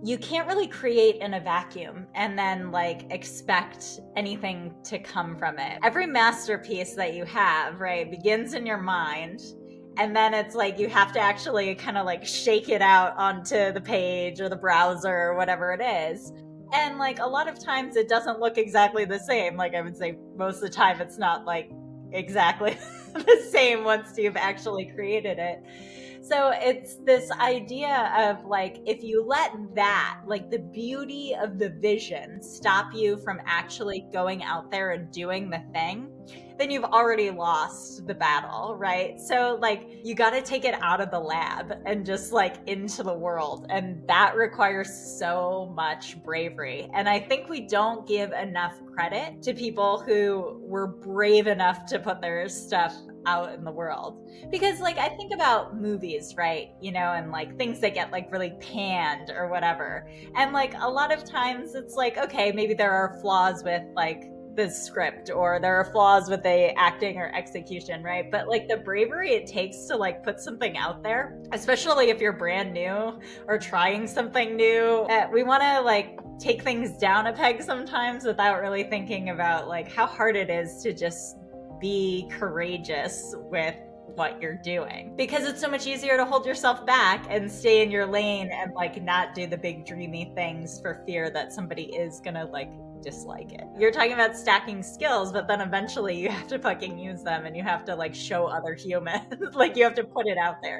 you can't really create in a vacuum and then like expect anything to come from it. Every masterpiece that you have, right, begins in your mind. And then it's like you have to actually kind of like shake it out onto the page or the browser or whatever it is. And like a lot of times it doesn't look exactly the same. Like I would say most of the time it's not like exactly the same once you've actually created it. So it's this idea of like, if you let that, like the beauty of the vision, stop you from actually going out there and doing the thing, then you've already lost the battle, right? So, like, you got to take it out of the lab and just like into the world. And that requires so much bravery. And I think we don't give enough credit to people who were brave enough to put their stuff out in the world. Because like I think about movies, right? You know, and like things that get like really panned or whatever. And like a lot of times it's like, okay, maybe there are flaws with like the script or there are flaws with the acting or execution, right? But like the bravery it takes to like put something out there, especially if you're brand new or trying something new, we want to like take things down a peg sometimes without really thinking about like how hard it is to just be courageous with what you're doing, because it's so much easier to hold yourself back and stay in your lane and like not do the big dreamy things for fear that somebody is gonna like dislike it. You're talking about stacking skills, but then eventually you have to fucking use them and you have to like show other humans like you have to put it out there.